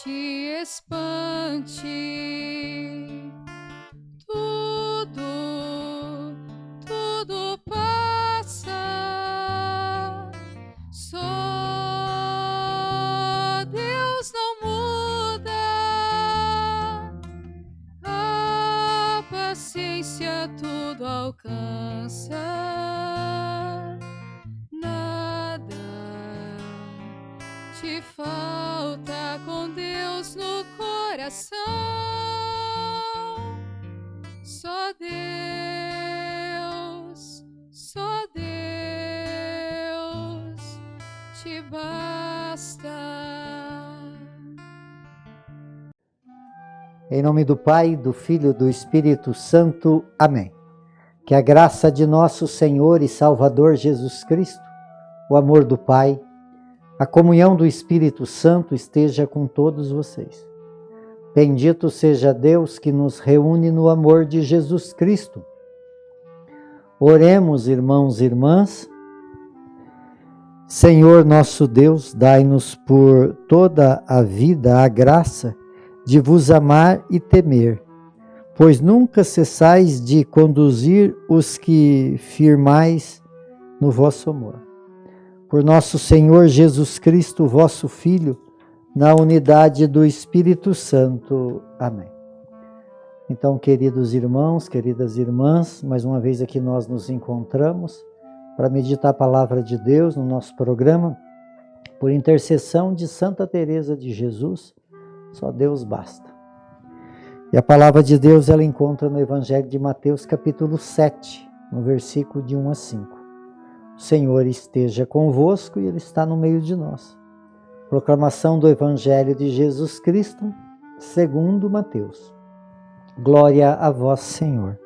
te espante. Tudo passa. Só Deus não muda. A paciência tudo alcança. Nada te falta com Deus no coração. Só Deus te basta. Em nome do Pai, do Filho e do Espírito Santo. Amém. Que a graça de nosso Senhor e Salvador Jesus Cristo, o amor do Pai, a comunhão do Espírito Santo esteja com todos vocês. Bendito seja Deus que nos reúne no amor de Jesus Cristo. Oremos, irmãos e irmãs. Senhor nosso Deus, dai-nos por toda a vida a graça de vos amar e temer, pois nunca cessais de conduzir os que firmais no vosso amor. Por nosso Senhor Jesus Cristo, vosso Filho, na unidade do Espírito Santo. Amém. Então, queridos irmãos, queridas irmãs, mais uma vez aqui nós nos encontramos para meditar a palavra de Deus no nosso programa, por intercessão de Santa Teresa de Jesus. Só Deus basta. E a palavra de Deus ela encontra no Evangelho de Mateus, capítulo 7, no versículo de 1 a 5. O Senhor esteja convosco e Ele está no meio de nós. Proclamação do Evangelho de Jesus Cristo, segundo Mateus. Glória a vós, Senhor.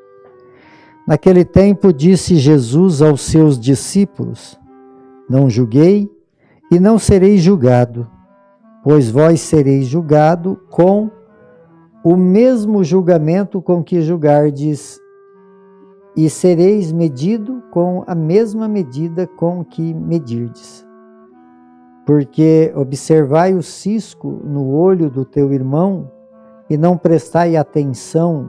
Naquele tempo disse Jesus aos seus discípulos: Não julguei e não serei julgado, pois vós sereis julgado com o mesmo julgamento com que julgardes, e sereis medido com a mesma medida com que medirdes. Porque observai o cisco no olho do teu irmão, e não prestai atenção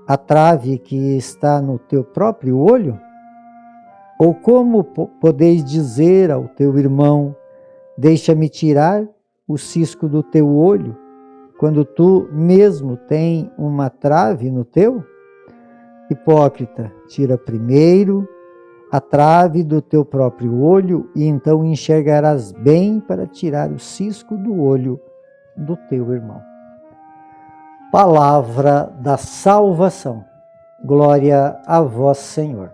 à trave que está no teu próprio olho? Ou como podeis dizer ao teu irmão: Deixa-me tirar o cisco do teu olho, quando tu mesmo tem uma trave no teu? Hipócrita, tira primeiro a trave do teu próprio olho, e então enxergarás bem para tirar o cisco do olho do teu irmão. Palavra da salvação. Glória a vós, Senhor.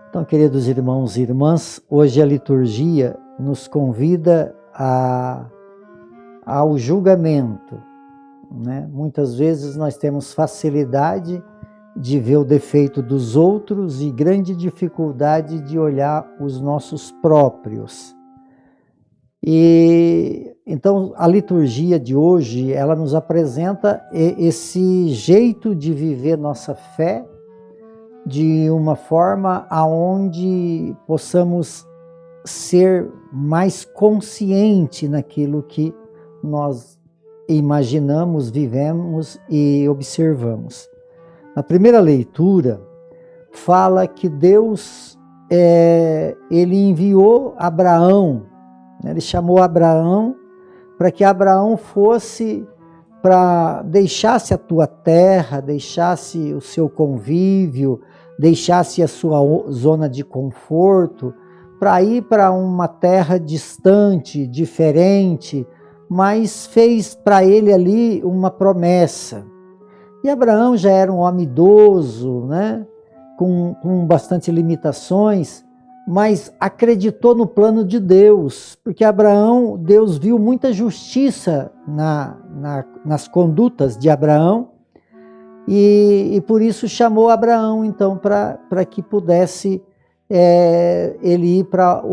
Então, queridos irmãos e irmãs, hoje a liturgia nos convida ao julgamento, né? Muitas vezes nós temos facilidade de ver o defeito dos outros e grande dificuldade de olhar os nossos próprios. E então a liturgia de hoje, ela nos apresenta esse jeito de viver nossa fé de uma forma aonde possamos ser mais consciente naquilo que nós imaginamos, vivemos e observamos. Na primeira leitura, fala que Deus, ele enviou Abraão, né? Ele chamou Abraão para que Abraão fosse, deixasse a tua terra, deixasse o seu convívio, deixasse a sua zona de conforto, para ir para uma terra distante, diferente, mas fez para ele ali uma promessa. E Abraão já era um homem idoso, né? com bastante limitações, mas acreditou no plano de Deus, porque Abraão, Deus viu muita justiça nas condutas de Abraão, e por isso chamou Abraão, então, para que pudesse ele ir para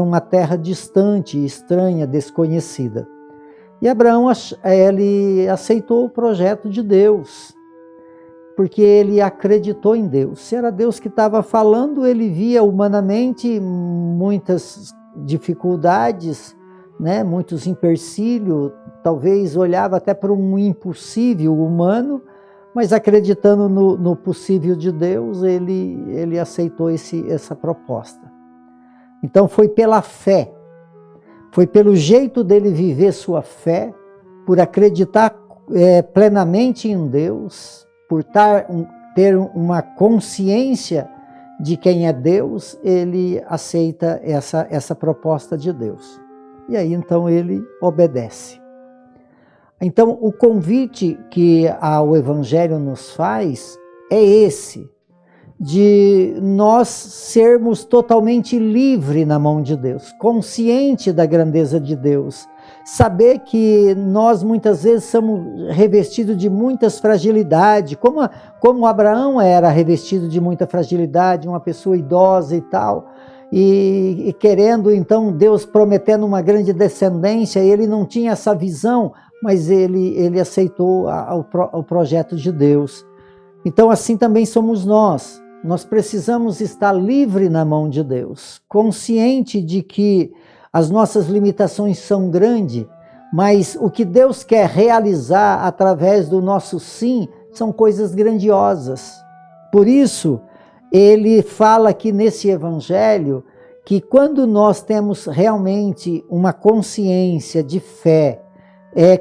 uma terra distante, estranha, desconhecida. E Abraão, ele aceitou o projeto de Deus, porque ele acreditou em Deus. Se era Deus que estava falando, ele via humanamente muitas dificuldades, né? Muitos empecilhos, talvez olhava até para um impossível humano, mas acreditando no possível de Deus, ele aceitou essa proposta. Então foi pela fé, foi pelo jeito dele viver sua fé, por acreditar plenamente em Deus, por ter uma consciência de quem é Deus, ele aceita essa proposta de Deus. E aí então ele obedece. Então o convite que o Evangelho nos faz é esse, de nós sermos totalmente livres na mão de Deus, consciente da grandeza de Deus, saber que nós muitas vezes somos revestidos de muitas fragilidades, como Abraão era revestido de muita fragilidade, uma pessoa idosa e tal, e querendo então Deus prometendo uma grande descendência, ele não tinha essa visão, mas ele aceitou o projeto de Deus. Então assim também somos nós. Nós precisamos estar livre na mão de Deus, consciente de que as nossas limitações são grandes, mas o que Deus quer realizar através do nosso sim são coisas grandiosas. Por isso, ele fala aqui nesse Evangelho que quando nós temos realmente uma consciência de fé,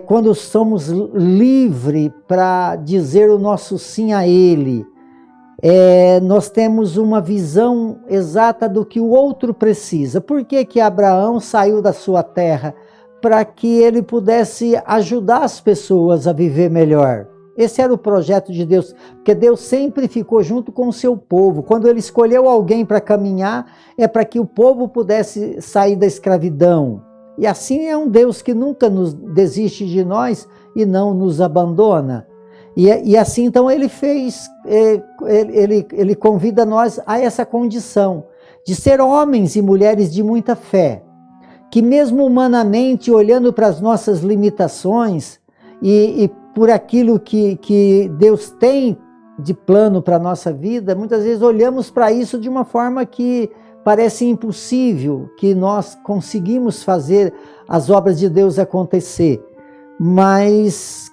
quando somos livres para dizer o nosso sim a Ele, nós temos uma visão exata do que o outro precisa. Por que Abraão saiu da sua terra? Para que ele pudesse ajudar as pessoas a viver melhor. Esse era o projeto de Deus, porque Deus sempre ficou junto com o seu povo. Quando ele escolheu alguém para caminhar, é para que o povo pudesse sair da escravidão. E assim é um Deus que nunca desiste de nós e não nos abandona. E assim, então, ele fez, ele convida nós a essa condição de ser homens e mulheres de muita fé, que mesmo humanamente, olhando para as nossas limitações e por aquilo que Deus tem de plano para a nossa vida, muitas vezes olhamos para isso de uma forma que parece impossível, que nós conseguimos fazer as obras de Deus acontecer, mas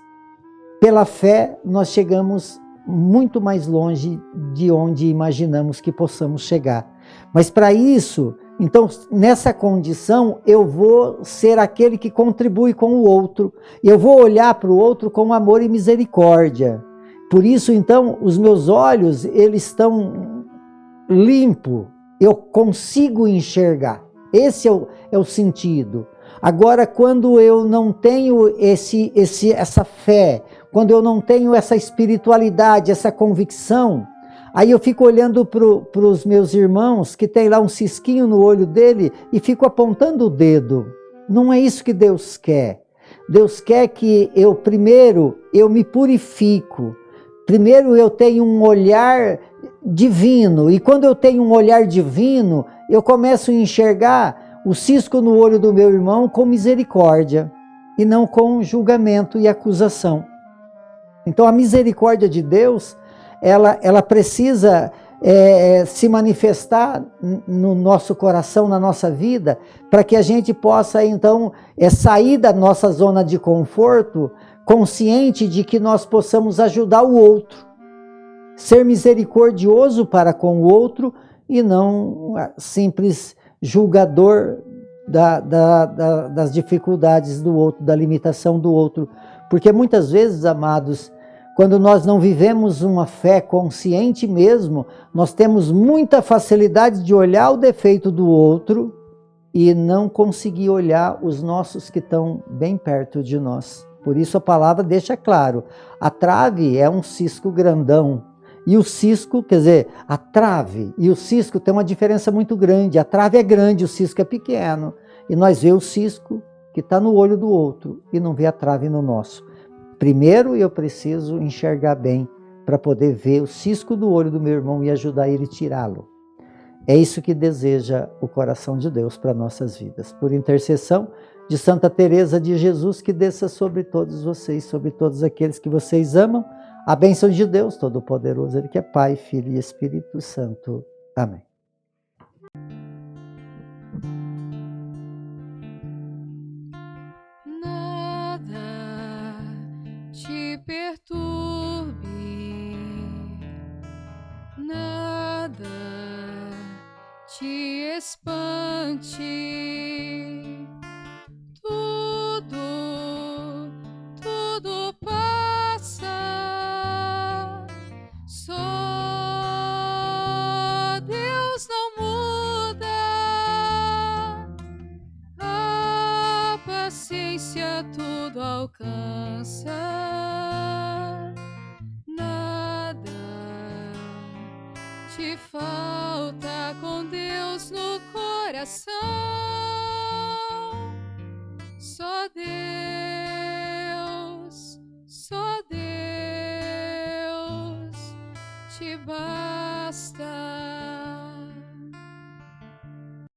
pela fé, nós chegamos muito mais longe de onde imaginamos que possamos chegar. Mas para isso, então, nessa condição, eu vou ser aquele que contribui com o outro. Eu vou olhar para o outro com amor e misericórdia. Por isso, então, os meus olhos, eles estão limpos. Eu consigo enxergar. Esse é o sentido. Agora, quando eu não tenho essa fé, quando eu não tenho essa espiritualidade, essa convicção, aí eu fico olhando para os meus irmãos que tem lá um cisquinho no olho dele e fico apontando o dedo. Não é isso que Deus quer. Deus quer que primeiro eu me purifico, primeiro eu tenho um olhar divino, e quando eu tenho um olhar divino, eu começo a enxergar o cisco no olho do meu irmão com misericórdia e não com julgamento e acusação. Então a misericórdia de Deus, ela precisa se manifestar no nosso coração, na nossa vida, para que a gente possa então sair da nossa zona de conforto, consciente de que nós possamos ajudar o outro, ser misericordioso para com o outro e não simples julgador das dificuldades do outro, da limitação do outro. Porque muitas vezes, amados, quando nós não vivemos uma fé consciente mesmo, nós temos muita facilidade de olhar o defeito do outro e não conseguir olhar os nossos que estão bem perto de nós. Por isso a palavra deixa claro, a trave é um cisco grandão. E o cisco, quer dizer, a trave e o cisco tem uma diferença muito grande. A trave é grande, o cisco é pequeno. E nós vemos o cisco que está no olho do outro e não vê a trave no nosso. Primeiro eu preciso enxergar bem para poder ver o cisco do olho do meu irmão e ajudar ele a tirá-lo. É isso que deseja o coração de Deus para nossas vidas. Por intercessão de Santa Teresa de Jesus, que desça sobre todos vocês, sobre todos aqueles que vocês amam, a bênção de Deus Todo-Poderoso, Ele que é Pai, Filho e Espírito Santo. Amém. tudo alcança. Nada te falta com Deus no coração. Só Deus te basta.